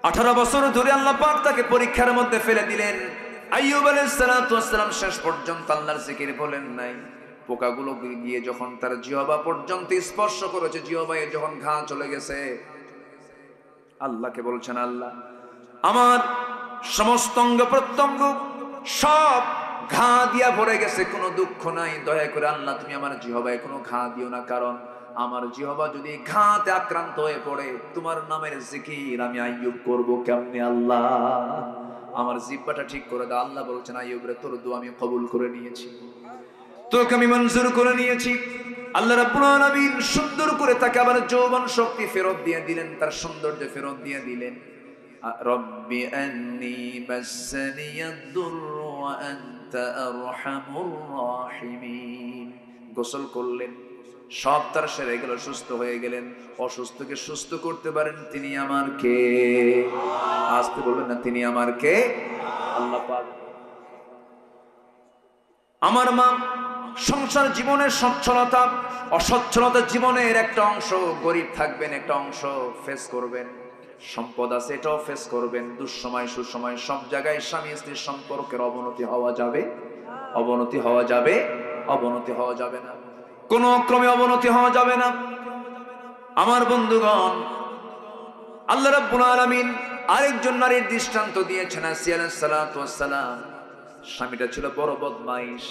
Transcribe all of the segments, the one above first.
18 বছর ধরে আল্লাহ পাক তাকে পরীক্ষার মধ্যে ফেলে দিলেন। আইয়ুব আলাইহিস সালাতু ওয়াস সালাম শেষ পর্যন্ত আল্লাহর জিকির বলেন নাই। পোকাগুলো গিয়ে যখন তার জিহ্বা পর্যন্ত স্পর্শ করেছে, জিহ্বায় যখন ঘা চলে গেছে, আল্লাহকে বলছেন, আল্লাহ আমার সমস্ত অঙ্গ প্রত্যঙ্গ সব ঘা দিয়া ভরে গেছে, কোনো দুঃখ নাই, দয়া করে আল্লাহ তুমি আমার জিহ্বায় কোনো ঘা দিও না, কারণ আমার জিহ্বা যদি ঘাতে আক্রান্ত হয়ে পড়ে তোমার নামের জিকির আমি আইয়ুব করব কেমনে, আল্লাহ আমার জিহ্বাটা ঠিক করে দাও। আল্লাহ বলছেন, আইয়ুব রে তোর দোয়া আমি কবুল করে নিয়েছি, তোকে আমি মঞ্জুর করে নিয়েছি। আল্লাহ রাব্বুল আলামিন সুন্দর করে তাকে আবার যৌবন শক্তি ফেরত দিয়ে দিলেন, তার সৌন্দর্য ফেরত দিয়ে দিলেন। রব্বি আন্নী মাসসানিয়াদ-দুররু ওয়া আনতা আরহামুর রাহিমিন। গোসল করলেন, সব তার সেরে গেল, সুস্থ হয়ে গেলেন। অসুস্থকে সুস্থ করতে পারেন তিনি আমার কে? আসতে বলবেন না, তিনি আমার কে? আল্লাহ পাক। আমার মা সংসার জীবনের সচ্ছলতা অসচ্ছলতা জীবনের একটা অংশ, গরিব থাকবেন একটা অংশ ফেস করবেন, সম্পদ আছে এটাও ফেস করবেন, দুঃসময় সুসময় সব জায়গায় স্বামী স্ত্রীর সম্পর্কের অবনতি হওয়া যাবে, অবনতি হওয়া যাবে, অবনতি হওয়া যাবে না, কোন ক্রমে অবনতি হওয়া যাবে না। আমার বন্ধুগণ, আল্লাহ রাব্বুল আলামিন আরেকজন নারীর দৃষ্টান্ত দিয়েছেন, আসিয়া আলাইহিস সালাতু ওয়াস সালাম। স্বামীটা ছিল বড় বদমাইশ,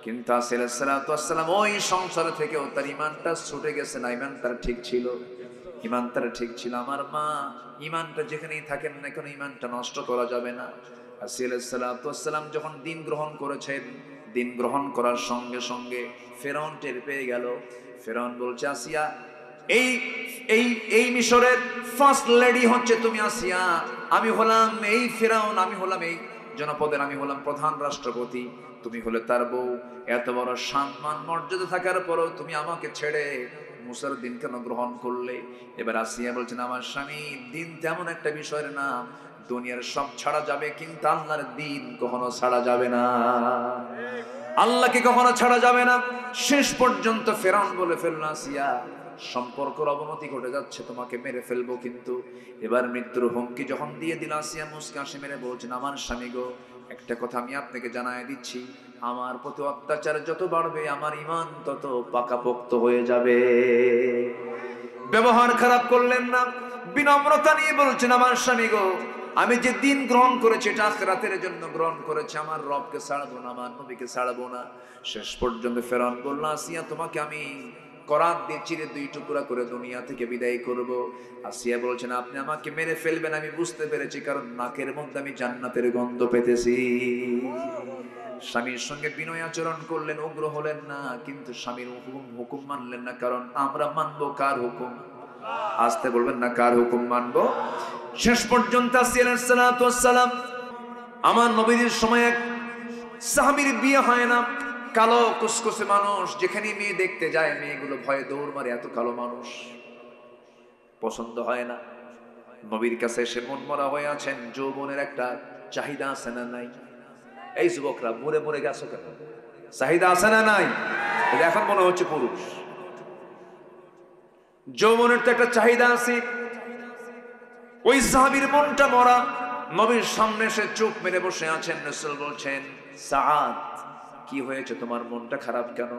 কিন্তু আসিয়া আলাইহিস সালাতু ওয়াস সালাম ওই সংসার থেকেও তার ঈমানটা ছুটে গেছে না, ঈমান তার ঠিক ছিল, ঈমান তার ঠিক ছিল। আমার মা ঈমানটা যেখানেই থাকেন না কেন ঈমানটা নষ্ট করা যাবে না। আসিয়া আলাইহিস সালাতু ওয়াস সালাম যখন দিন গ্রহণ করেছেন, দিন গ্রহণ করার সঙ্গে সঙ্গে ফেরাউন টের পেয়ে গেল। ফেরাউন বলছে, আসিয়া এই এই এই মিশরের ফার্স্ট লেডি হচ্ছে তুমি আসিয়া, আমি হলাম এই ফেরাউন, আমি হলাম এই জনপদের, আমি হলাম প্রধান রাষ্ট্রপতি, তুমি হলে তার বউ। এত বড় সম্মান মর্যাদা থাকার পরও তুমি আমাকে ছেড়ে মুসার দিন কেন গ্রহণ করলে? এবার আসিয়া বলছেন, আমার স্বামী, দিন তেমন একটা বিষয়ের নাম, দুনিয়ার সব ছাড়া যাবে কিন্তু আল্লাহর দিন কখনো ছাড়া যাবে না, আল্লাহকে কখনো ছাড়া যাবে না। শেষ পর্যন্ত ফেরাউন বলে ফেলল, আসিয়া সম্পর্কের অবনতি ঘটে যাচ্ছে, তোমাকে মেরে ফেলবো। কিন্তু এবার মৃত্যুর হুমকি যখন দিয়ে দিল, আসিয়া মুস্কে হাসি মেরে বলছেন, আমার স্বামী গো, একটা কথা আমি আপনাকে জানাই দিচ্ছি, আমার প্রতি অত্যাচার যত বাড়বে আমার ঈমান তত পাকাপোক্ত হয়ে যাবে। ব্যবহার খারাপ করলেন না, বিনম্রতা নিয়ে বলছেন, আমার স্বামী গো, আমি যে দিন গ্রহণ করেছি এটা আখিরাতের জন্য গ্রহণ করেছি, আমার রবকে ছাড়বো না, আমার নবীকে ছাড়বো না। শেষ পর্যন্ত ফেরাউন বলল, আসিয়া তোমাকে আমি করাত দিয়ে চিরে দুই টুকরা করে দুনিয়া থেকে বিদায় করব। আসিয়া বলছেন, আপনি আমাকে মেরে ফেলবেন আমি বুঝতে পেরেছি, কারণ নাকের মধ্যে আমি জান্নাতের গন্ধ পেতেছি। স্বামীর সঙ্গে বিনয় আচরণ করলেন, উগ্র হলেন না, কিন্তু স্বামীর হুকুম মানলেন না, কারণ আমরা মানবো কার হুকুম? আসতে বলবেন না, কার হুকুম মানবো? শেষ পর্যন্ত আসিয়া আলাইহিস সালাতু ওয়াস সালাম, আমার নবীর সময় এক সাহাবীর বিয়ে হয় না, কালো কুসকুসে মানুষ, যেখানে মেয়ে দেখতে যায় মেয়েগুলো ভয়ে দৌড় মারে, এত কালো মানুষ পছন্দ হয় না। নবীর কাছে এসে মন মরা হয়ে আছেন, যৌবনের একটা চাহিদা আছে না নাই? এই যুবকরা মরে মরে গেছো কেন? চাহিদা আছে না নাই? এখন মনে হচ্ছে পুরুষ, যৌবনের তো একটা চাহিদা আছে। ওই সাহাবীর মনটা মরা, নবীর সামনে এসে চুপ মেরে বসে আছেন। রাসূল বলছেন, সাআদ কি হয়েছে, তোমার মনটা খারাপ কেন?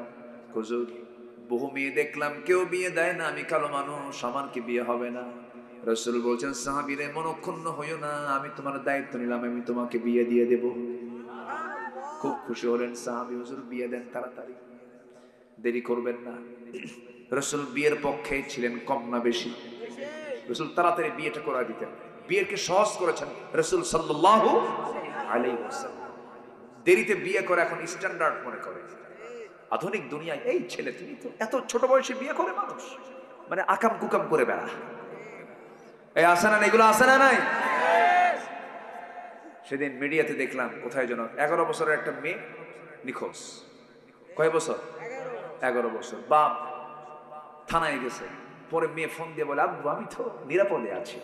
হুজুর, বহু মেয়ে দেখলাম, কেউ বিয়ে দেয় না, আমি কালো মানুষ, আমার কি বিয়ে হবে না? রাসূল বলছেন, সাহাবীরে মনক্ষুণ্ণ হইও না, আমি তোমার দায়িত্ব নিলাম, আমি তোমাকে বিয়ে দিয়ে দেব। খুব খুশি হলেন সাহাবী, হুজুর বিয়ে দেন তাড়াতাড়ি, দেরি করবেন না। রাসূল বিয়ের পক্ষে ছিলেন, কম না বেশি? রাসূল তাড়াতাড়ি বিয়েটা করা দিতেন, বিয়েকে সহজ করেছেন রাসূল সাল্লাল্লাহু আলাইহি ওয়াসাল্লাম। দেরিতে বিয়ে করে এখন স্ট্যান্ডার্ড মনে করে আধুনিক দুনিয়ায়। এই ছেলে, তুমি তো এত ছোট বয়সে বিয়ে করে মানুষ, মানে আকাম কুকাম করে বেড়া। এই আসে না, এগুলো আসে না নাই? সেদিন মিডিয়াতে দেখলাম, কোথায় যেন 11 বছরের একটা মেয়ে নিখোঁজ। কয় বছর? 11 বছর। বাপ থানায় গেছে, পরে মেয়ে ফোন দিয়ে বলে, আব্বু আমি তো নিরাপদে আছি।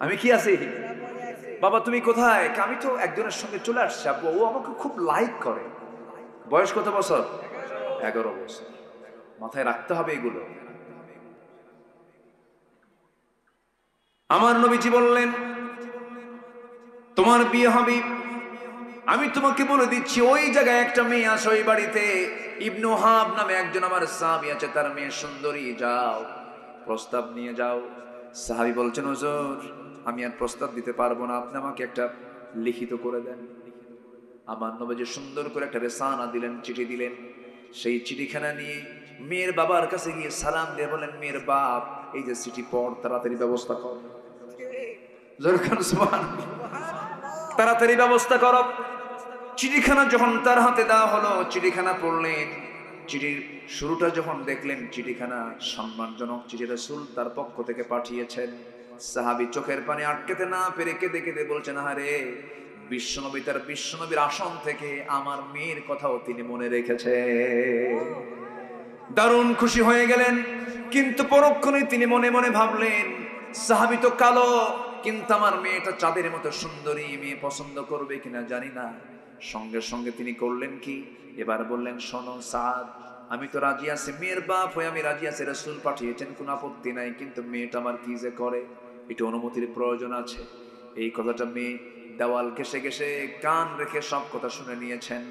আমি কি আছি? বাবা তুমি কোথায়? আমি তো একজনের সঙ্গে চলে আসছি আব্বু, ও আমাকে খুব লাইক করে। বয়স কত বছর? 11 বছর। মাথায় রাখতে হবে এগুলো। আমার নবীজি বললেন, তোমার বিয়ে হবে, আমি তোমাকে বলে দিচ্ছি, ওই জায়গায় একটা মেয়ে আছে, ওই বাড়িতে ইবনু হাব নামে একজন আমার সাহাবী আছে, তার মেয়ে সুন্দরী, যাও প্রস্তাব নিয়ে যাও। সাহাবী বলছেন, হুজুর আমি আর প্রস্তাব দিতে পারবো না, আপনি আমাকে একটা লিখিত করে দেন। আমার নবীজি সুন্দর করে একটা রেসানা দিলেন, চিঠি দিলেন। সেই চিঠিখানা নিয়ে মেয়ের বাবার কাছে গিয়ে সালাম দিয়ে বলেন, মেয়ের বাপ এই যে চিঠি পড়, তাড়াতাড়ি ব্যবস্থা কর। তাড়াতাড়ি ব্যবস্থা করো। চিঠিখানা যখন তার হাতে দেওয়া হলো, চিঠিখানা পড়লেন। চিঠির শুরুটা যখন দেখলেন, চিঠিখানা সম্মানজনক চিঠি, রাসূল তার পক্ষ থেকে পাঠিয়েছেন। সাহাবী চোখের পানি আটকাতে না পেরে কেঁদে কেঁদে বলছেন, আরে বিশ্বনবী তার বিশ্বনবীর আসন থেকে আমার মেয়ের কথাও তিনি মনে রেখেছে। দারুণ খুশি হয়ে গেলেন। কিন্তু পরক্ষণে তিনি মনে মনে ভাবলেন, সাহাবী তো কালো, কিন্তু আমার মেয়েটা চাঁদের মতো সুন্দরী, মেয়ে পছন্দ করবে কিনা জানি না। সঙ্গে সঙ্গে তিনি করলেন কি, এবার বললেন, শোনো সাদ, আমি তো রাজি আছি, মেয়ের বাপ হয়ে আমি রাজি আছি, রাসূল পাঠিয়েছেন, কোনো আপত্তি নাই, কিন্তু মেয়েটা আমার কি যে করে, একটু অনুমতির প্রয়োজন আছে। এই কথাটা মেয়ে দেওয়াল ঘেঁষে ঘেঁষে কান রেখে সব কথা শুনে নিয়েছেন।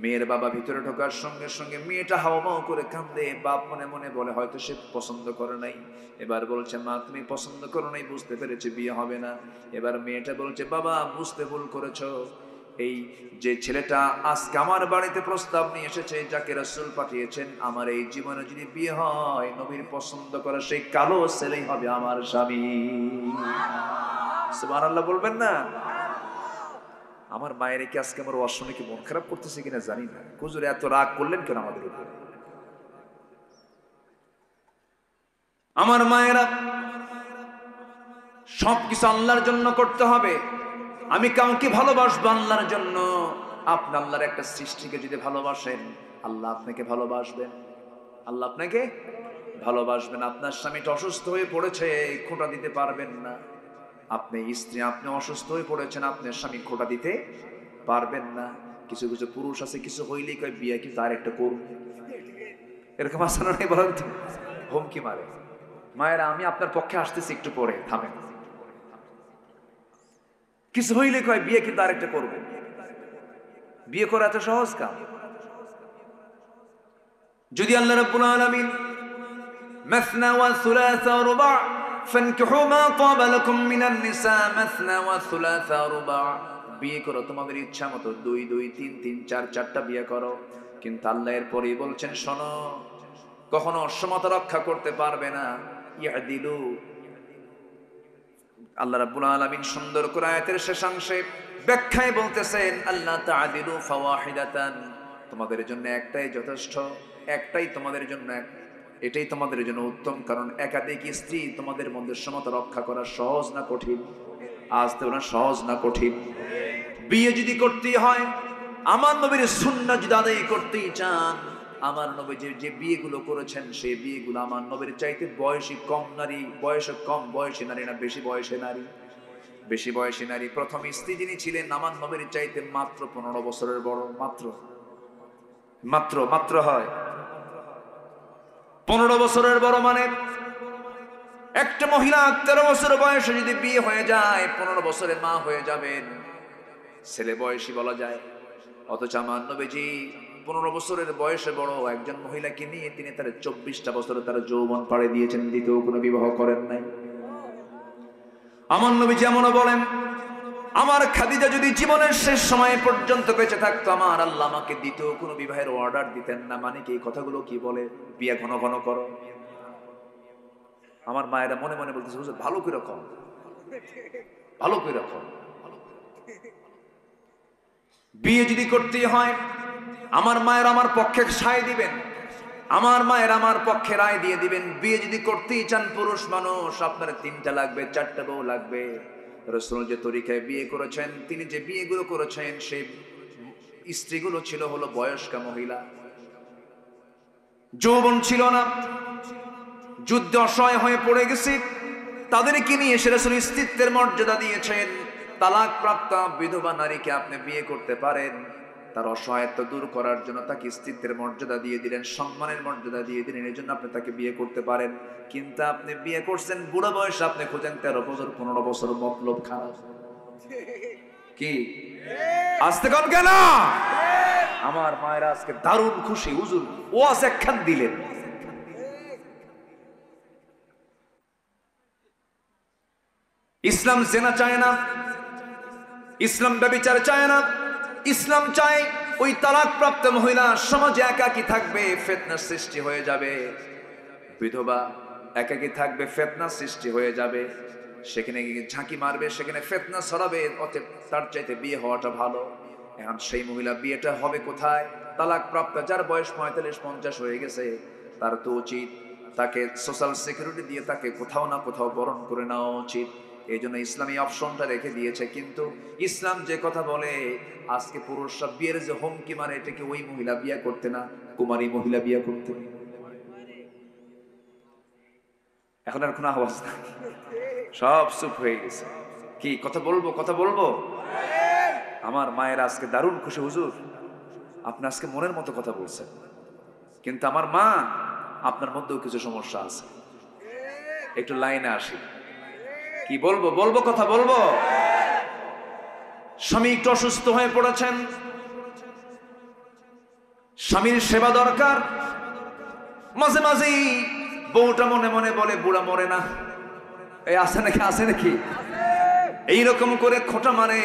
মেয়ের বাবা ভিতরে ঢোকার সঙ্গে সঙ্গে মেয়েটা হাওমাও করে কান্দে। বাপ মনে মনে বলে, হয়তো সে পছন্দ করে নাই। এবার বলছে, মা তুমি পছন্দ করো নাই, বুঝতে পেরেছি, বিয়ে হবে না। এবার মেয়েটা বলছে, বাবা বুঝতে ভুল করেছো, এই যে ছেলেটা আজকে আমার বাড়িতে প্রস্তাব নিয়ে এসেছে, যাকে রাসূল পাঠিয়েছেন, আমার এই জীবনে যদি বিয়ে হয়, নবীর পছন্দ করা সেই কালো ছেলেই হবে আমার স্বামী। সুবহানাল্লাহ বলবেন না? আমার মায়ের কি আজকে আমার ওয়াজ শুনে কি মন খারাপ করতেছে কিনা জানি না। হুজুর এত রাগ করলেন কেন আমাদের উপরে? আমার মায়েরা, সবকিছু আল্লাহর জন্য করতে হবে। আমি কাউকে ভালোবাসবো আল্লাহর জন্য। আপনি আল্লাহর একটা সৃষ্টিকে যদি ভালোবাসেন, আল্লাহ আপনাকে ভালোবাসবেন। আল্লাহ আপনাকে ভালোবাসবেন। আপনার স্বামীটা অসুস্থ হয়ে পড়েছে, খোঁটা দিতে পারবেন না। আপনি স্ত্রী, আপনি অসুস্থ হয়ে পড়েছেন, আপনার স্বামী খোঁটা দিতে পারবেন না। কিছু কিছু পুরুষ আছে, কিছু হইলেই কয় বিয়ে কিন্তু আর একটা করুন, এরকম আসানো নেই, বলেন তো, হুমকি মারে। মায়েরা, আমি আপনার পক্ষে আসতেছি, একটু পরে থামেন। কিছু হইলে কয় বিয়ে কিন্তু আর একটা করবেন। বিয়ে করা এত সহজ কাম? যদি আল্লাহ রাব্বুল আলামিন মাসনা ওয়া সুলাসা ওয়া রুবা' ফানকিহু মা তাবা লাকুম মিনান নিসা মাসনা ওয়া সুলাসা ওয়া রুবা', বিয়ে করো তোমাদের ইচ্ছা মতো, 2 2 3 3 4 4টা বিয়ে করো। কিন্তু আল্লাহ এর পরেই বলছেন, শোনো, কখনো সমতা রক্ষা করতে পারবে না। ইয়াদিলু, আল্লাহ রাব্বুল আলামিন সুন্দর করে আয়াতের শেষাংশে ব্যাখ্যায় বলতেছেন, আল্লাহ তাআদিলু ফাওয়াহিদাতান, তোমাদের জন্য একটাই যথেষ্ট, একটাই তোমাদের জন্য, এটাই তোমাদের জন্য উত্তম। কারণ একাধিক স্ত্রী তোমাদের মধ্যে সমতা রক্ষা করা সহজ না কঠিন? আজ তো না, সহজ না কঠিন? বিয়ে যদি করতেই হয়, আমার নবীর সুন্নাহ যদি আদায় করতেই চান, আমার নবী যে বিয়েগুলো করেছেন, সেই বিয়েগুলো আমার নবীর চাইতে বয়সী কম নারী, বয়সে কম বয়সী নারী না, বেশি বয়সী নারী, বেশি বয়সী নারী। প্রথম স্ত্রী যিনি ছিলেন আমার নবীর চাইতে মাত্র 15 বছরের বড়, মাত্র মাত্র মাত্র হয় 15 বছরের বড়। মানে একটা মহিলা 13 বছর বয়সে যদি বিয়ে হয়ে যায়, 15 বছরে মা হয়ে যাবেন, ছেলে বয়সী বলা যায়। অথচ আমার নবীজি 15 বছরের বয়সে বড় একজন মহিলাকে নিয়ে তিনি তার 24টা বছরে তার যৌবন পাড়ে দিয়েছেন, দ্বিতীয় কোনো বিবাহ করেন নাই। আমার নবী যেমনও বলেন, আমার খাদিজা যদি জীবনের শেষ সময় পর্যন্ত বেঁচে থাকতো, আমার আল্লাহ আমাকে দ্বিতীয় কোনো বিবাহের অর্ডার দিতেন না। মানে কি, এই কথাগুলো কি বলে, বিয়ে ঘন ঘন করো। আমার মায়েরা মনে মনে বলতেছে, হুজুর ভালো করে কম, ভালো করে কম। বিয়ে যদি করতেই হয়, আমার মায়ের আমার পক্ষে সায় দিবেন, আমার মায়ের আমার পক্ষে রায় দিয়ে দিবেন। বিয়ে যদি করতেই চান পুরুষ মানুষ, আপনার 3টা লাগবে, 4টা বউ লাগবে। রাসূল যে তরিকায় বিয়ে করেছেন, তিনি যে বিয়েগুলো করেছেন, সেই স্ত্রীগুলো ছিল হলো বয়স্কা মহিলা, যৌবন ছিল না, যুদ্ধে অসহায় হয়ে পড়ে গেছে, তাদেরকে নিয়ে এসে রাসূল স্ত্রীত্বের মর্যাদা দিয়েছেন। তালাক প্রাপ্ত বিধবা নারীকে আপনি বিয়ে করতে পারেন, তার অসহায়ত্ব দূর করার জন্য তাকে স্ত্রীত্বের মর্যাদা দিয়ে দিলেন, সম্মানের মর্যাদা দিয়ে দিলেন, এই জন্য আপনি তাকে বিয়ে করতে পারেন। কিন্তু আপনি বিয়ে করছেন বুড়ো বয়সে, আপনি খোঁজেন 13 বছর 15 বছর, মতলব খারাপ। কি আসতে কোন কেন? আমার মায়েরা আজকে দারুণ খুশি, হুজুর ওয়াজ একখান দিলেন। ইসলাম জেনা চায় না, ইসলাম ব্যভিচার চায় না, ইসলাম চায় ওই তালাক প্রাপ্ত মহিলা সমাজে একাকী থাকবে, ফিতনা সৃষ্টি হয়ে যাবে, বিধবা একাকী থাকবে, ফিতনা সৃষ্টি হয়ে যাবে, সেখানে গিয়ে ঝাঁকি মারবে, সেখানে ফিতনা ছড়াবে, অতএব তার চাইতে বিয়ে হওয়াটা ভালো। এখন সেই মহিলা বিয়েটা হবে কোথায়? তালাক প্রাপ্ত, যার বয়স 45-50 হয়ে গেছে, তার তো উচিত তাকে সোশ্যাল সিকিউরিটি দিয়ে তাকে কোথাও না কোথাও বরণ করে নেওয়া উচিত। এই জন্য ইসলাম এই অপশনটা রেখে দিয়েছে। কিন্তু ইসলাম যে কথা বলে, আজকে পুরুষরা বিয়ের যে হুমকি মারে, এটাকে ওই মহিলা বিয়ে করতে না, কুমারী মহিলা বিয়ে করতে। এখন আর কোনো আওয়াজ নাই, সব চুপ হয়ে গেছে। কি কথা বলবো, কথা বলবো? আমার মায়ের আজকে দারুণ খুশি, হুজুর আপনি আজকে মনের মতো কথা বলছেন। কিন্তু আমার মা, আপনার মধ্যেও কিছু সমস্যা আছে, একটু লাইনে আসি। কি বলবো, বলবো, কথা বলবো। স্বামী একটু অসুস্থ হয়ে পড়েছেন, স্বামীর সেবা দরকার। মাঝে মাঝেই বউটা মনে মনে বলে, বুড়া মরে না, এই আছে নাকি, আছে নাকি, এইরকম করে খোঁটা মারে,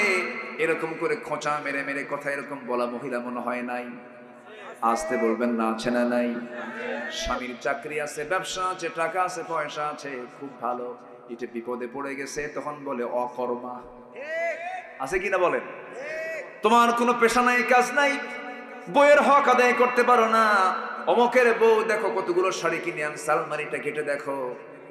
এরকম করে খোঁচা মেরে মেরে কথা এরকম বলা মহিলা মনে হয় নাই? আসতে বলবেন না, আছে না নাই? স্বামীর চাকরি আছে, ব্যবসা আছে, টাকা আছে, পয়সা আছে, খুব ভালো, এটা বিপদে পড়ে গেছে, তখন বলে অকর্মা। আছে কিনা বলেন? তোমার কোনো পেশা নাই, কাজ নাই, বইয়ের হক আদায় করতে পারো না। অমকের বউ দেখো কতগুলো শাড়ি কিনে আনছে, আলমারিটা কেটে দেখো,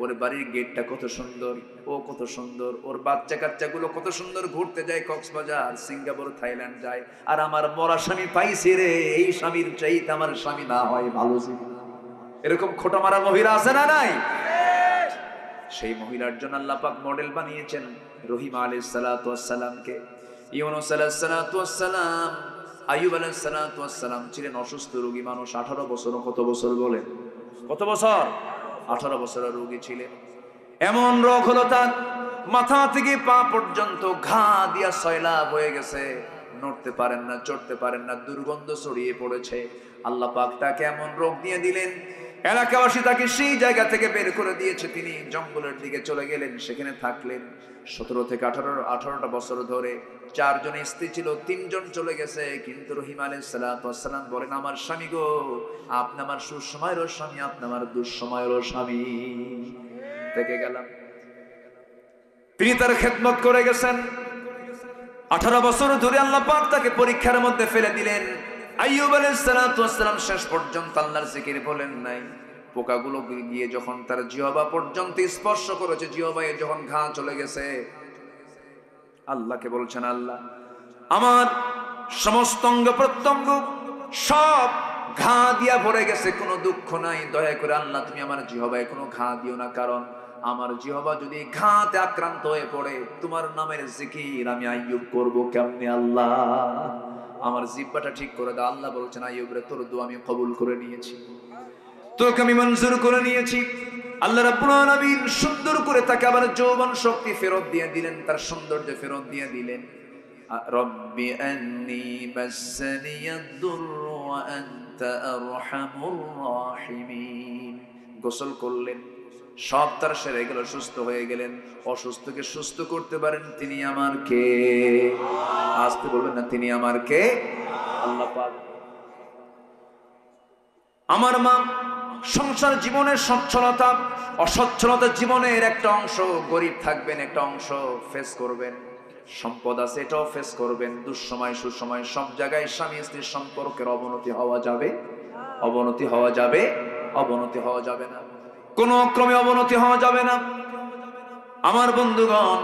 ওর বাড়ির গেটটা কত সুন্দর, ও কত সুন্দর, ওর বাচ্চা কাচ্চাগুলো কত সুন্দর, ঘুরতে যায় কক্সবাজার, সিঙ্গাপুর, থাইল্যান্ড যায়, আর আমার মরা স্বামী পাইছি রে, এই স্বামীর চাইতে আমার স্বামী না হয় ভালো ছিল। এরকম খোটা মারা মহিলা আছে না নাই? সেই মহিলার জন্য আল্লাহ পাক মডেল বানিয়েছেন রহিম আলাইহিস সালাতু ওয়াস সালামকে। ইউনূস আলাইহিস সালাতু ওয়াস সালাম, আইয়ুব আলাইহিস সালাতু ওয়াস সালাম ছিলেন অসুস্থ রোগী মানুষ। 18 বছর, কত বছর বলেন? কত বছর? 18 বছরের রোগী ছিলেন। এমন রোগ হলো তার মাথা থেকে পা পর্যন্ত ঘা দিয়া সয়লাব হয়ে গেছে, নড়তে পারেন না, চড়তে পারেন না, দুর্গন্ধ ছড়িয়ে পড়েছে। আল্লাহ পাক তাকে এমন রোগ দিয়ে দিলেন, এলাকাবাসী তাকে সেই জায়গা থেকে বের করে দিয়েছে। তিনি জঙ্গলের দিকে চলে গেলেন, সেখানে থাকলেন 17 থেকে 18টা বছর ধরে। 4 জন স্ত্রী ছিল, 3 জন চলে গেছে। কিন্তু রহিম আলাইহিস সালাতু ওয়াস সালাম বলেন, আমার স্বামী গো, আপনি আমার সুসময়েরও স্বামী, আপনি আমার দুঃসময়েরও স্বামী। থেকে গেলাম, তিনি তার খেদমত করে গেছেন 18 বছর ধরে। আল্লাহ পাক তাকে পরীক্ষার মধ্যে ফেলে দিলেন। আইয়ুব আলাইহিস সালাতু ওয়াস সালাম শেষ পর্যন্ত আল্লাহর জিকির বলেন নাই। পোকাগুলো গিয়ে যখন তার জিহ্বা পর্যন্ত স্পর্শ করেছে, জিহ্বায় যখন ঘা চলে গেছে, আল্লাহকে বলছেন, আল্লাহ আমার সমস্ত অঙ্গ প্রত্যঙ্গ সব ঘা দিয়া ভরে গেছে, কোনো দুঃখ নাই, দয়া করে আল্লাহ তুমি আমার জিহ্বায় কোনো ঘা দিও না, কারণ আমার জিহ্বা যদি ঘাতে আক্রান্ত হয়ে পড়ে, তোমার নামের জিকির আমি আইয়ুব করব কেমনে? আল্লাহ আমার জিহ্বাটা ঠিক করে দাও। আল্লাহ বলছেন, আইয়ুব রে, তোর দোয়া আমি কবুল করে নিয়েছি, তোকে আমি মঞ্জুর করে নিয়েছি। আল্লাহ রাব্বুল আলামিন সুন্দর করে তাকে আবার যৌবন শক্তি ফেরত দিয়ে দিলেন, তার সৌন্দর্য ফেরত দিয়ে দিলেন। রব্বি আন্নী মাসসানিয়াদ-দুররু ওয়া আনতা আরহামুর রাহিমিন। গোসল করলেন, সব তার সেরে গেল, সুস্থ হয়ে গেলেন। অসুস্থকে সুস্থ করতে পারেন তিনি আমার কে? আসতে বলবেন না, তিনি আমার কে? আল্লাহ পাক। আমার মা সংসার জীবনের সচ্ছলতা, অসচ্ছলতা জীবনের একটা অংশ, গরিব থাকবেন, একটা অংশ ফেস করবেন, সম্পদ আছে এটাও ফেস করবেন, দুঃসময় সুসময় সব জায়গায় স্বামী স্ত্রীর সম্পর্কের অবনতি হওয়া যাবে, অবনতি হওয়া যাবে, অবনতি হওয়া যাবে না, কোনো ক্রমে অবনতি হওয়া যাবে না। আমার বন্ধুগণ,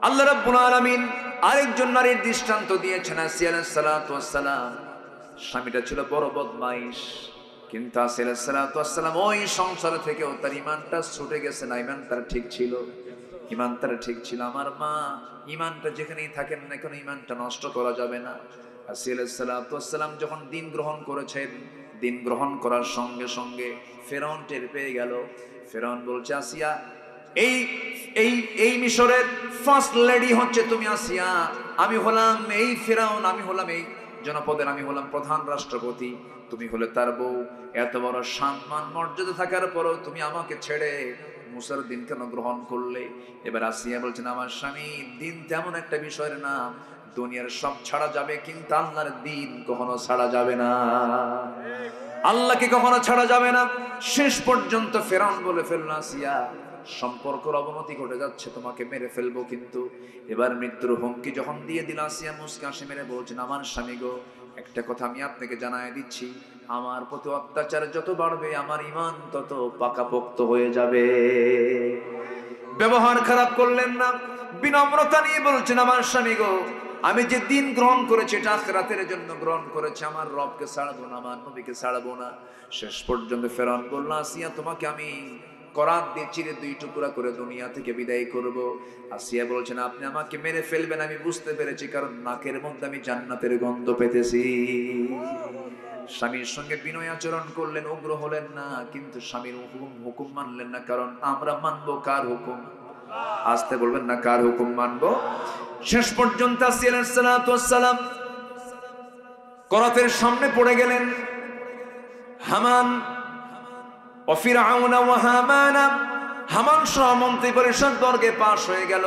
আল্লাহ রাব্বুল আলামিন আরেকজন নারীর দৃষ্টান্ত দিয়েছেন, আসিয়া আলাইহিস সালাতু ওয়াস সালাম। স্বামীটা ছিল বড় বদমাইশ, কিন্তু আসিয়া আলাইহিস সালাতু ওয়াস সালাম ওই সংসার থেকেও তার ঈমানটা ছুটে গেছে না, ঈমান তার ঠিক ছিল, ঈমান তার ঠিক ছিল। আমার মা, ঈমানটা যেখানেই থাকেন না কেন, ঈমানটা নষ্ট করা যাবে না। আসিয়া আলাইহিস সালাতু ওয়াস সালাম যখন দিন গ্রহণ করেছেন, দিন গ্রহণ করার সঙ্গে সঙ্গে ফেরাউন টের পেয়ে গেল। ফেরাউন বলছে, আসিয়া, এই এই এই মিশরের ফার্স্ট লেডি হচ্ছে তুমি আসিয়া। আমি হলাম এই ফেরাউন, আমি হলাম এই জনপদের, আমি হলাম প্রধান রাষ্ট্রপতি, তুমি হলে তার বউ। এত বড় সম্মান মর্যাদা থাকার পরও তুমি আমাকে ছেড়ে মুসার দিন কেন গ্রহণ করলে? এবার আসিয়া বলছেন, আমার স্বামী, দিন তেমন একটা বিষয়ের নাম, দুনিয়ার সব ছাড়া যাবে কিন্তু আল্লাহর দিন কখনো ছাড়া যাবে না, আল্লাহকে কখনো ছাড়া যাবে না। শেষ পর্যন্ত ফেরাউন বলে ফেলল, আসিয়া, সম্পর্কের অবনতি ঘটে যাচ্ছে, তোমাকে মেরে ফেলবো। কিন্তু এবার মৃত্যুর হুমকি যখন দিয়ে দিল, আসিয়া মুস্কে হাসি মেরে বলছেন, আমার স্বামী গো, একটা কথা আমি আপনাকে জানায় দিচ্ছি, আমার প্রতি অত্যাচার যত বাড়বে আমার ঈমান তত পাকাপোক্ত হয়ে যাবে। ব্যবহার খারাপ করলেন না, বিনম্রতা নিয়ে বলছেন, আমার স্বামী গো, আমি যে দিন গ্রহণ করেছি এটা আখিরাতের জন্য গ্রহণ করেছি, আমার রবকে ছাড়বো না, আমার নবীকে ছাড়বো না। শেষ পর্যন্ত ফেরাউন বলল, আসিয়া, তোমাকে আমি করাত দিয়ে চিরে দুই টুকরা করে দুনিয়া থেকে বিদায় করব। আসিয়া বলছেন, আপনি আমাকে মেরে ফেলবেন আমি বুঝতে পেরেছি, কারণ নাকের মধ্যে আমি জান্নাতের গন্ধ পেতেছি। স্বামীর সঙ্গে বিনয় আচরণ করলেন, উগ্র হলেন না, কিন্তু স্বামীর হুকুম মানলেন না, কারণ আমরা মানবো কার হুকুম? আসতে বলবেন না, কার হুকুম মানবো? শেষ পর্যন্ত আসিয়া আলাইহিস সালাতু ওয়াস সালাম করাতের সামনে পড়ে গেলেন। হামান ও ফিরআউন ও হামান, হামান সহ মন্ত্রী পরিষদ বর্গে পাশ হয়ে গেল।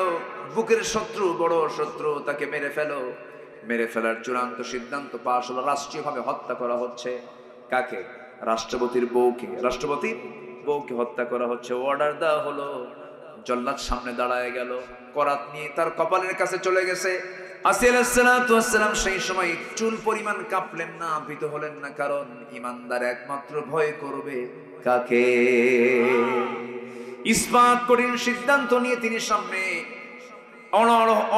বুকের শত্রু, বড় শত্রু, তাকে মেরে ফেলো। মেরে ফেলার চূড়ান্ত সিদ্ধান্ত পাশ হলো, রাষ্ট্রীয়ভাবে হত্যা করা হচ্ছে। কাকে? রাষ্ট্রপতির বউকে। রাষ্ট্রপতির বউকে হত্যা করা হচ্ছে। অর্ডার দেওয়া হলো। জল্লাদ সামনে দাঁড়ায় গেল, করাত নিয়ে তার কপালের কাছে চলে গেছে। আসিয়া আলাইহিস সালাতু ওয়াস সালাম সেই সময় চুল পরিমাণ কাঁপলেন না, ভীত হলেন না, কারণ ঈমানদার একমাত্র ভয় করবে কাকে? ইসবাত কঠিন সিদ্ধান্ত নিয়ে তিনি সামনে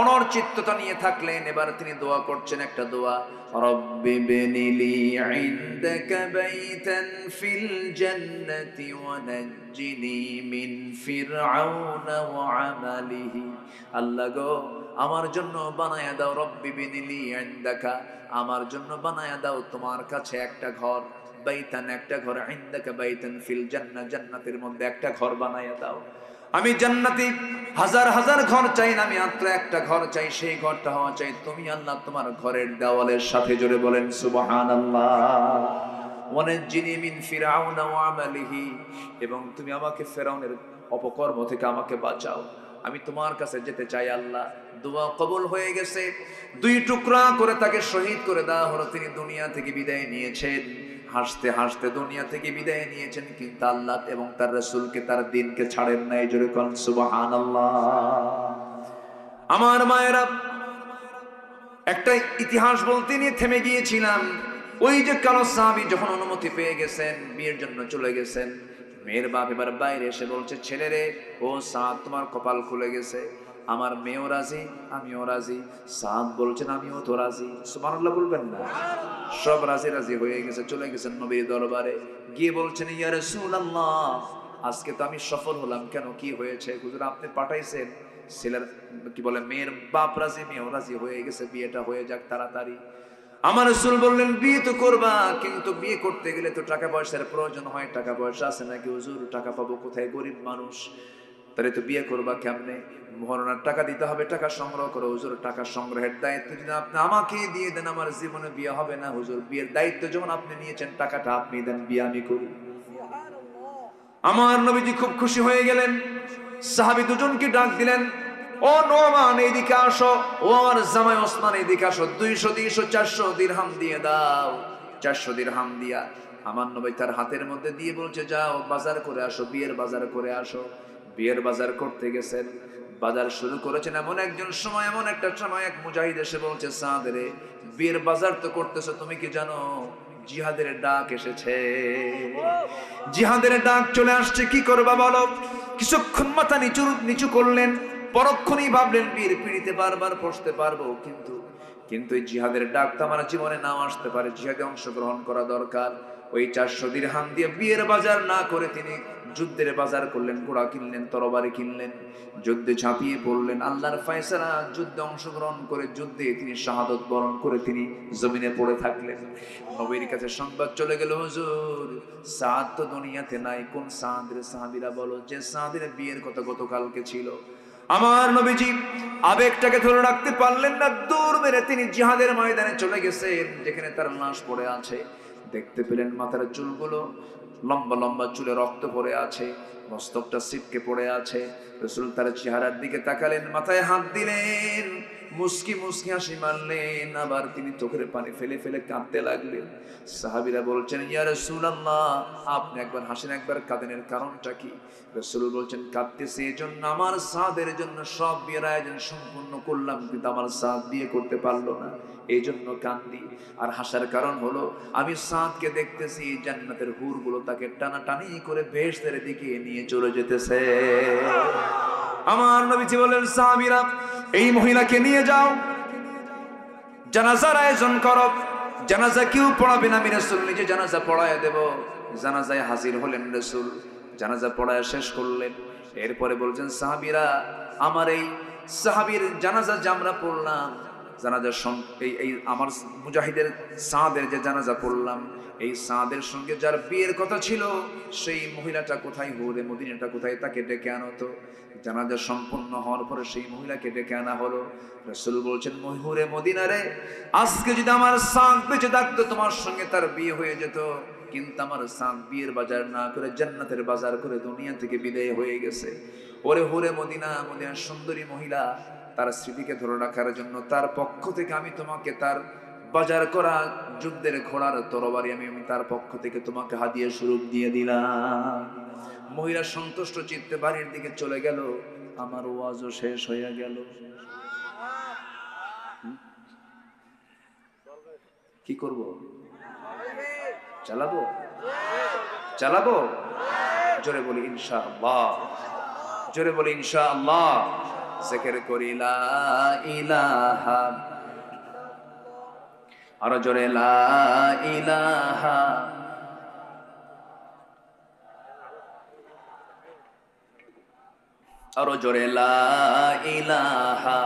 অনর চিত্ততা নিয়ে থাকলেন। এবার তিনি দোয়া করছেন একটা দোয়া, রব্বি বিনিলি ইনদাকা বাইতান ফিল জান্নাতি ওয়া নাজ্জিনি মিন ফিরআউনা ওয়া আমালিহি। আল্লাহ গো, আমার জন্য বানায়া দাও, রব্বি বিনিলি ইনদাকা, আমার জন্য বানায়া দাও তোমার কাছে একটা ঘর, বাইতান একটা ঘর, ইনদাকা বাইতান ফিল জান্নাহ, জান্নাতের মধ্যে একটা ঘর বানায়া দাও। আমি জান্নাতি হাজার হাজার ঘর চাই না, আমি মাত্র একটা ঘর চাই, সেই ঘরটা হওয়া চাই তুমি আল্লাহ তোমার ঘরের দেওয়ালের সাথে। জোরে বলেন সুবহানাল্লাহ। ওয়ানাজ্জিনি মিন ফিরআউনা ওয়া আমালিহি, এবং তুমি আমাকে ফেরাউনের অপকর্ম থেকে আমাকে বাঁচাও, আমি তোমার কাছে যেতে চাই আল্লাহ। দোয়া কবুল হয়ে গেছে। দুই টুকরা করে তাকে শহীদ করে দেওয়া হলো। তিনি দুনিয়া থেকে বিদায় নিয়েছেন, হাসতে হাসতে দুনিয়া থেকে বিদায় নিয়েছেন, কিন্তু আল্লাহ এবং তার রাসূলকে, তার দ্বীনকে ছাড়েন নাই। জোরে কোন সুবহানাল্লাহ। আমার মায়েরা, একটা ইতিহাস বলতে নিয়ে থেমে গিয়েছিলাম। ওই যে কালো সাহাবী যখন অনুমতি পেয়ে গেছেন, বিয়ের জন্য চলে গেছেন, মেয়ের বাপ এবার বাইরে এসে বলছে, ছেলে রে, ও সাদ, তোমার কপাল খুলে গেছে, আমার মেয়েও রাজি, আমিও রাজি। সাদ বলছেন, আমিও তো রাজি। সুবহানাল্লাহ বলবেন না? সব রাজি রাজি হয়ে গেছে, চলে গেছেন নবীর দরবারে। গিয়ে বলছেন, ইয়া রাসূলুল্লাহ, আজকে তো আমি সফল হলাম। কেন, কি হয়েছে? হুজুর, আপনি পাঠাইছেন, ছেলের কি বলে, মেয়ের বাপ রাজি, মেয়েও রাজি হয়ে গেছে, বিয়েটা হয়ে যাক তাড়াতাড়ি। আমার রাসূল বললেন, বিয়ে তো করবা, কিন্তু বিয়ে করতে গেলে তো টাকা পয়সার প্রয়োজন হয়। টাকা পয়সা আছে নাকি হুজুর? টাকা পাবো কোথায়, গরিব মানুষ, তাহলে তো বিয়ে করবা কেমনে? মহরণার টাকা দিতে হবে, টাকা সংগ্রহ করো। হুজুর, টাকা সংগ্রহের দায়িত্ব যদি আপনি আমাকে দিয়ে দেন, আমার জীবনে বিয়ে হবে না। হুজুর, বিয়ের দায়িত্ব যখন আপনি নিয়েছেন, টাকাটা আপনি দেন, বিয়ে আমি করি। আমার নবীজি খুব খুশি হয়ে গেলেন। সাহাবী দুজনকে ডাক দিলেন, ও নোমান, এইদিকে আসো, ও আমার জামাই ওসমান, এইদিকে আসো, 200 300 400 দিরহাম দিয়ে দাও। 400 দিরহাম দিয়া আমার নবী তার হাতের মধ্যে দিয়ে বলছে, যাও বাজার করে আসো, বিয়ের বাজার করে আসো। বিয়ের বাজার করতে গেছেন, বাজার শুরু করেছেন। এমন একজন সময়, এমন একটা সময়, এক মুজাহিদ এসে বলছে, সাদ রে, বিয়ের বাজার তো করতেছো, তুমি কি জানো জিহাদের ডাক এসেছে? জিহাদের ডাক চলে আসছে, কি করবা বলো? কিছুক্ষণ মাথা নিচু করলেন, পরক্ষণেই ভাবলেন, বীর পিড়িতে বারবার বসতে পারবো, কিন্তু এই জিহাদের ডাক তো আমার জীবনে নাও আসতে পারে, জিহাদে অংশগ্রহণ করা দরকার। ওই 400 দিরহাম দিয়ে বিয়ের বাজার না করে তিনি যুদ্ধের বাজার করলেন, ঘোড়া কিনলেন, তরবারি কিনলেন, যুদ্ধে ঝাঁপিয়ে পড়লেন। আল্লাহর ফয়সালা, যুদ্ধে অংশগ্রহণ করে যুদ্ধে তিনি শাহাদত বরণ করে তিনি জমিনে পড়ে থাকলেন। নবীর কাছে সংবাদ চলে গেল, হুজুর সাদ তো দুনিয়াতে নাই। কোন সাদের? সাহাবীরা বলো, যে সাদের বিয়ের কথা গতকালকে ছিল। আমার নবীজি আবেগটাকে ধরে রাখতে পারলেন না, দৌড় মেরে তিনি জিহাদের ময়দানে চলে গেছেন, যেখানে তার লাশ পড়ে আছে। দেখতে পেলেন মাথার চুলগুলো লম্বা লম্বা চুলে রক্ত পড়ে আছে, মস্তকটা ছিটকে পড়ে আছে। রাসূল তার চেহারার দিকে তাকালেন, মাথায় হাত দিলেন, মুস্কি মুস্কি হাসি মারলেন, আবার তিনি চোখের পানি ফেলে ফেলে কাঁদতে লাগলেন। সাহাবীরা বলছেন, ইয়া রাসূলুল্লাহ, আপনি একবার হাসেন একবার কাঁদেন, এর কারণটা কি? রাসূল বলছেন, কাঁদতেছি এজন্য আমার সাদের জন্য সব বিয়ের আয়োজন সম্পূর্ণ করলাম, কিন্তু আমার সাদ বিয়ে করতে পারলো না, এই জন্য কান্দি। আর হাসার কারণ হলো আমি সাদকে দেখতেছি জান্নাতের হুরগুলো তাকে টানাটানি করে বেহেশতের দিকে নিয়ে চলে যেতেছে। আমার নবীজি বলেন, সাহাবীরা এই মহিলাকে নিয়ে যাও, জানাজার আয়োজন করো। জানাজা কেউ পড়াবে না, আমি রাসূল নিজে জানাজা পড়ায় দেব। জানাজায় হাজির হলেন রাসূল, জানাজা পড়ায় শেষ করলেন। এরপরে বলছেন, সাহাবীরা আমার এই সাহাবীর জানাজা যে আমরা পড়লাম, জানাজার এই আমার মুজাহিদের সাদের যে জানাজা পড়লাম, এই সাদের সঙ্গে যার বিয়ের কথা ছিল সেই মহিলাটা কোথায়? হুরে মদিনাটা কোথায়? তাকে ডেকে আনো তো। জানাজা সম্পন্ন হওয়ার পরে সেই মহিলাকে ডেকে আনা হলো। রাসূল বলছেন, হুরে মদিনারে, আজকে যদি আমার সাদ বেঁচে থাকতো তোমার সঙ্গে তার বিয়ে হয়ে যেত, কিন্তু আমার সাদ বিয়ের বাজার না করে জান্নাতের বাজার করে দুনিয়া থেকে বিদায় হয়ে গেছে। ওরে হুরে মদিনা, মদিনার সুন্দরী মহিলা, তার স্মৃতিকে ধরে রাখার জন্য তার পক্ষ থেকে আমি তোমাকে তার বাজার করা যুদ্ধের ঘোড়ার তরবারি আমি তার পক্ষ থেকে তোমাকে হাদিয়া স্বরূপ দিয়ে দিলাম। মহিলা সন্তুষ্ট চিত্তে বাড়ির দিকে চলে গেল। আমার ওয়াজও শেষ হয়ে গেল। কি করব? চালাবো? চালাবো? জোরে বলি ইনশাআল্লাহ, জোরে বলি ইনশাআল্লাহ। জিকির করি লা ইলাহা, আর জোরে লা ইলাহা, আর জোরে লা ইলাহা,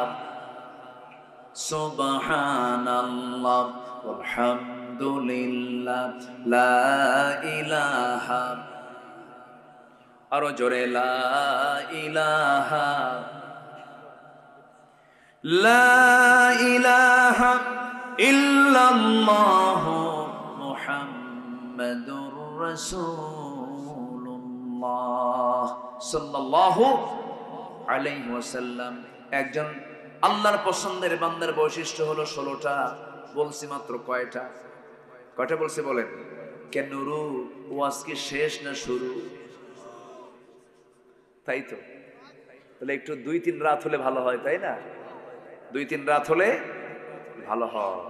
সুবহানাল্লাহ আলহামদুলিল্লাহ লা ইলাহা, আর জোরে লা ইলাহা, লা ইলাহা ইল্লাল্লাহ মুহাম্মাদুর রাসূলুল্লাহ সাল্লাল্লাহু আলাইহি ওয়াসাল্লাম। একজন আল্লাহর পছন্দের বান্দার বৈশিষ্ট্য হলো 16টা। বলছি মাত্র কয়টা? কয়টা বলছি বলেন? কেন নুরু ওয়াজ কি শেষ না শুরু? তাই তো, তাহলে একটু 2-3 রাত হলে ভালো হয়, তাই না? 2-3 রাত হলে ভালো হয়।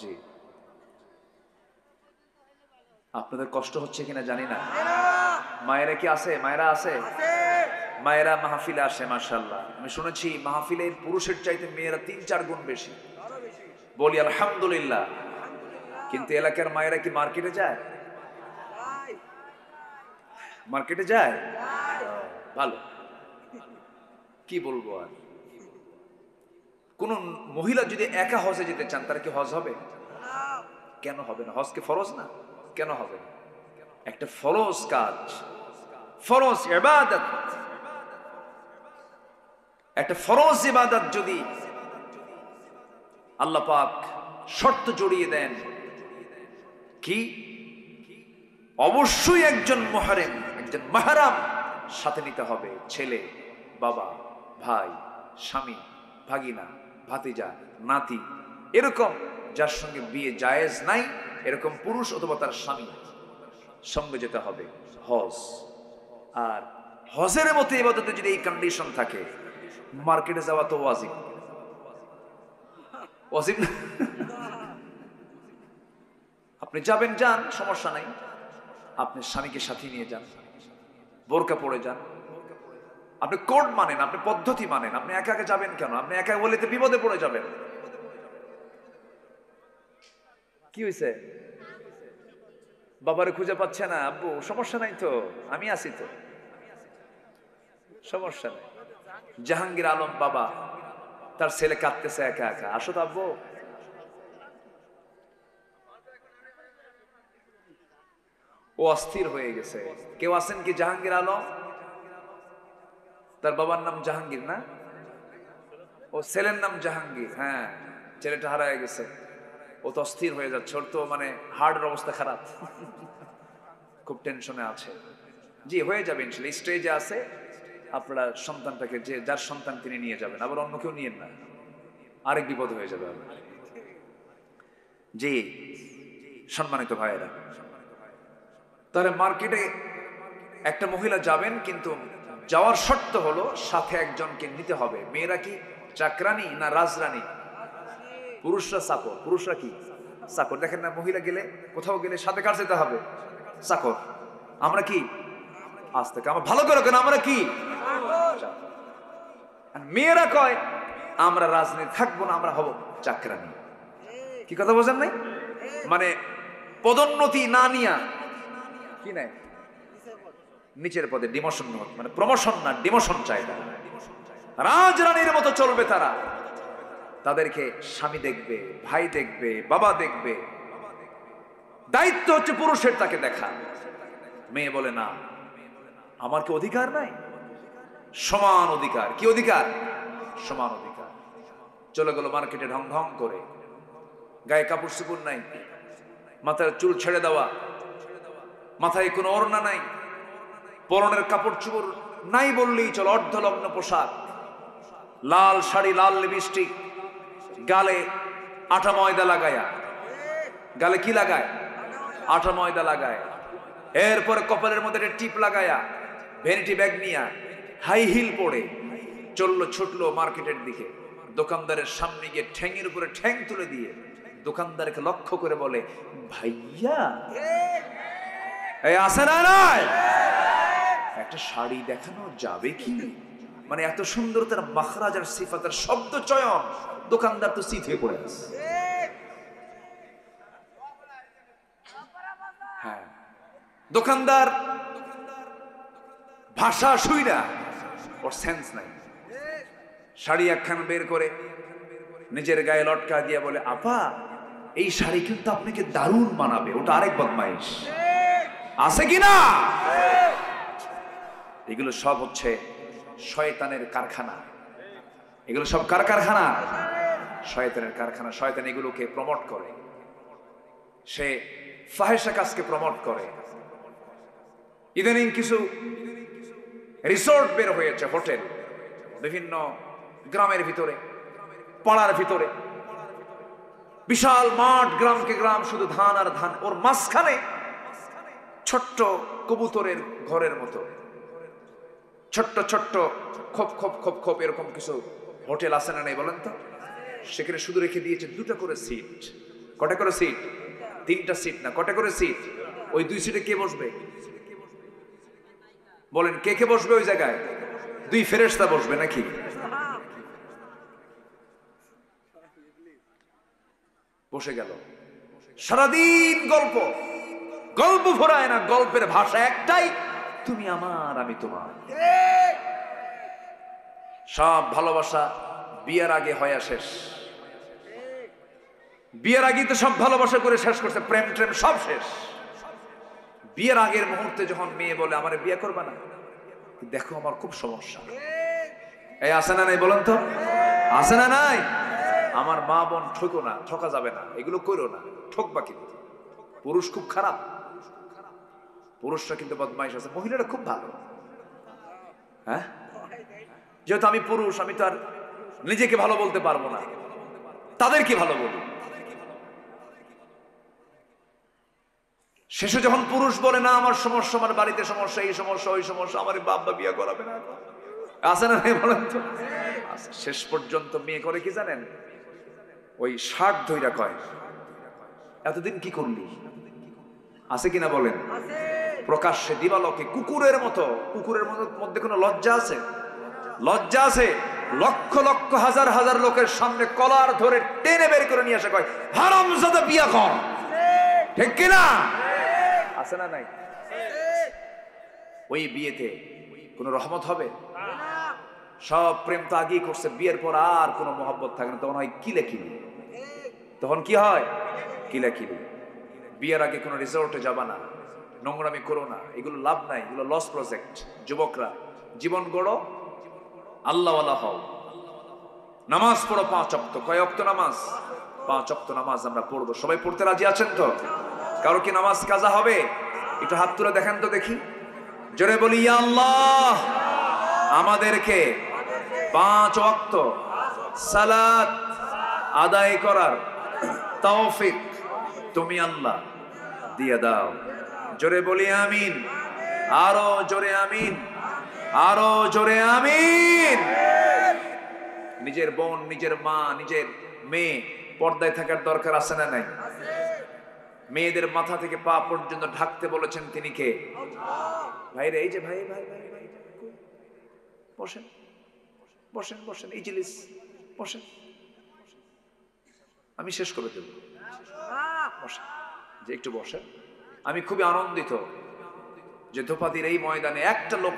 জি, আপনাদের কষ্ট হচ্ছে কিনা জানি না। মায়েরা কি আছে? মায়েরা আছে? মায়েরা মাহফিলে আসে মাশাআল্লাহ। আমি শুনেছি মাহফিলের পুরুষের চাইতে মেয়েরা 3-4 গুণ বেশি। বলি আলহামদুলিল্লাহ। কিন্তু এলাকার মায়েরা কি মার্কেটে যায়? মার্কেটে যায়? ভালো, কি বলবো আর। কোন মহিলা যদি একা হজে যেতে চান, তার কি হজ হবে? কেন হবে না? হজ কি ফরজ না? কেন হবে না? একটা ফরজ কাজ, ফরজ ইবাদত, একটা ফরজ ইবাদত যদি আল্লাহ পাক শর্ত জড়িয়ে দেন, কি অবশ্যই একজন মুহরিম, একজন মাহরাম সাথে নিতে হবে। ছেলে, বাবা, ভাই, স্বামী, ভাগিনা, ভাতিজা, নাতি, এরকম যার সঙ্গে বিয়ে জায়েজ নাই, এরকম পুরুষ অথবা তার স্বামী সঙ্গে যেতে হবে হজ। আর হজের মতো ইবাদতে যদি এই কন্ডিশন থাকে, মার্কেটে যাওয়া তো ওয়াজিব। ওয়াজিব না? আপনি যাবেন, যান, সমস্যা নাই। আপনি স্বামীকে সাথে নিয়ে যান, বোরকা পরে যান। আপনি কোড মানেন, আপনি পদ্ধতি মানেন। আপনি একা একা যাবেন কেন? আপনি একা বলে তো বিপদে পড়ে যাবেন। কি হয়েছে? বাবারে খুঁজে পাচ্ছে না, আব্বু সমস্যা নাই তো, আমি আছি তো, সমস্যা নেই। জাহাঙ্গীর আলম বাবা, তার ছেলে কাঁদতেছে একা একা, আসো তো আব্বু। ও অস্থির হয়ে গেছে। কেউ আছেন কি জাহাঙ্গীর আলম? তার বাবার নাম জাহাঙ্গীর না, ও ছেলের নাম জাহাঙ্গীর। হ্যাঁ, ছেলেটা হারায় গেছে, ও তো অস্থির হয়ে যাচ্ছে, ওর তো মানে হার্টের অবস্থা খারাপ, খুব টেনশনে আছে। জি হয়ে যাবে ইনশাআল্লাহ, স্টেজে আছে। আপনারা সন্তানটাকে, যে যার সন্তান তিনি নিয়ে যাবেন, আবার অন্য কেউ নিয়েন না, আরেক বিপদ হয়ে যাবে। জি সম্মানিত ভাইয়েরা, তাহলে মার্কেটে একটা মহিলা যাবেন, কিন্তু যাওয়ার শর্ত হলো সাথে একজনকে নিতে হবে। মেয়েরা কি চাকরানি না রাজরানী? পুরুষরা চাকর। পুরুষরা কি চাকর? দেখেন না, মহিলা গেলে, কোথাও গেলে সাথে কার যেতে হবে? চাকর। আমরা কি? আজ থেকে আমরা ভালো করে কেন, আমরা কি? মেয়েরা কয় আমরা রাজনীতি থাকবো না, আমরা হব চাকরানি। কি কথা বোঝেন নাই? মানে পদোন্নতি না নিয়া কি নাই, নিচের পদে ডিমোশন, মানে প্রমোশন না ডিমোশন চাই তারা। রাজরানীর মতো চলবে তারা। তাদেরকে স্বামী দেখবে, ভাই দেখবে, বাবা দেখবে, দায়িত্ব হচ্ছে পুরুষের তাকে দেখা। মেয়ে বলে না, আমার কি অধিকার নাই? সমান অধিকার। কি অধিকার? সমান অধিকার। চলে গেল মার্কেটে ঢং ঢং করে, গায়ে কাপড় চোপড় নাই, মাথার চুল ছেড়ে দেওয়া, মাথায় কোনো ওড়না নাই, পরনের কাপড় চোপড় নাই বললেই চল, অর্ধলগ্ন পোশাক, লাল শাড়ি, লাল লিপস্টিক, গালে আটা ময়দা লাগায়া, গালে কি লাগায়? আটা ময়দা লাগায়। এরপরে কপালের মধ্যে একটা টিপ লাগায়া, ভ্যানিটি ব্যাগ নিয়া, হাই হিল পরে চললো, ছুটলো মার্কেটের দিকে। দোকানদারের সামনে গিয়ে ঠ্যাংয়ের উপরে ঠ্যাং তুলে দিয়ে দোকানদারকে লক্ষ্য করে বলে, ভাইয়া এই আসে না, নাই একটা শাড়ি দেখানো যাবে কি? মানে এত সুন্দর তার মাখরাজ আর সিফাতের শব্দ চয়ন, দোকানদার তো চিত হয়ে পড়ে আছে। হ্যাঁ, দোকানদার ভাষা শুইরা, ওর সেন্স নাই। শাড়ি একখান বের করে নিজের গায়ে লটকা দিয়ে বলে, আপা এই শাড়ি কিন্তু আপনাকে দারুণ মানাবে। ওটা আরেক বদমাইশ আছে কিনা? এগুলো সব হচ্ছে শয়তানের কারখানা। এগুলো সব কার কারখানা? শয়তানের কারখানা। শয়তান এগুলোকে প্রমোট করে, সে ফাহেশা কাজকে প্রমোট করে। ইদানিং কিছু রিসোর্ট বের হয়েছে, হোটেল, বিভিন্ন গ্রামের ভিতরে, পাড়ার ভিতরে, বিশাল মাঠ, গ্রামকে গ্রাম, শুধু ধান আর ধান। ওর মাঝখানে ছোট্ট কবুতরের ঘরের মতো ছোট্ট ছোট্ট খোপ খোপ খোপ খোপ এরকম কিছু হোটেল আছে না, নেই বলেন তো? সেখানে শুধু রেখে দিয়েছে দুটো করে সিট। কটা করে সিট? তিনটা সিট না, কটা করে সিট? ওই দুই সিটে কে বসবে বলেন? কে কে বসবে ওই জায়গায়? দুই ফেরেশতা বসবে নাকি? বসে গেল, সারাদিন গল্প, গল্প ভরায় না, গল্পের ভাষা একটাই, তুমি আমার আমি তোমার। সব ভালোবাসা বিয়ের আগে হয়ে শেষ। বিয়ের আগে তো সব ভালোবাসা করে শেষ করছে, প্রেম ট্রেম সব শেষ। বিয়ের আগের মুহূর্তে যখন মেয়ে বলে আমার বিয়ে করবা না, দেখো আমার খুব সমস্যা, এই আছে না নাই বলেন তো? আছে না নাই? আমার মা বোন ঠকো না, ঠকা যাবে না, এগুলো করো না, ঠকবা কিন্তু। পুরুষ খুব খারাপ, পুরুষরা কিন্তু বদমাইশ আছে, মহিলারা খুব ভালো। হ্যাঁ, যেহেতু আমি পুরুষ, আমি তো আর নিজেকে ভালো বলতে পারবো না, তাদেরকে ভালো বলি। শেষে যখন পুরুষ বলে না আমার সমস্যা, আমার বাড়িতে সমস্যা, এই সমস্যা, ওই সমস্যা, আমার বাবা বিয়ে করাবে না, আছে না বলেন তো? শেষ পর্যন্ত মেয়ে করে কি জানেন? ওই শার্ট ধইরা কয়, এতদিন কি করলি? আছে কিনা বলেন? প্রকাশ্যে দিবালোকে কুকুরের মতো, কুকুরের মধ্যে কোনো লজ্জা আছে? লজ্জা আছে? লক্ষ লক্ষ হাজার হাজার লোকের সামনে কলার ধরে টেনে বের করে নিয়ে আসে, কয় হারামজাদা বিয়া কর, ঠিক কিনা? আছে না নাই? ওই বিয়েতে কোনো রহমত হবে? সব প্রেম তো আগেই করছে, বিয়ের পর আর কোনো মহব্বত থাকে না, তখন হয় কিলাকিলি। তখন কি হয়? কিলাকিলি। বিয়ের আগে কোনো রিসোর্টে যাবা না, নোংরামি করো না, এগুলো লাভ নাই, এগুলো লস প্রজেক্ট। যুবকরা জীবন গড়ো, আল্লাহওয়ালা হও, নামাজ পড়ো 5 ওয়াক্ত। কয় ওয়াক্ত নামাজ? 5 ওয়াক্ত নামাজ আমরা পড়বো। সবাই পড়তে রাজি আছেন তো? কারো কি নামাজ কাজা হবে? একটু হাত তুলে দেখেন তো দেখি, জোরে বলি ইয়া আল্লাহ। আমাদেরকে 5 ওয়াক্ত সালাত আদায় করার তৌফিক তুমি আল্লাহ দিয়ে দাও। জোরে বলি আমিন, আরো জোরে আমিন, আরো জোরে আমিন। নিজের বোন, নিজের মা, নিজের মেয়ে পর্দায় থাকার দরকার আছে না নাই? মেয়েদের মাথা থেকে পা পর্যন্ত ঢাকতে বলেছেন তিনি কে? ভাইরে, এই যে ভাই ভাই ভাই ভাই, বসেন বসেন বসেন, এই জিলিস বসেন, আমি শেষ করে দেব। বসেন, যে একটু বসেন। আমি খুবই আনন্দিত যে ধোপাদির এই ময়দানে একটা লোক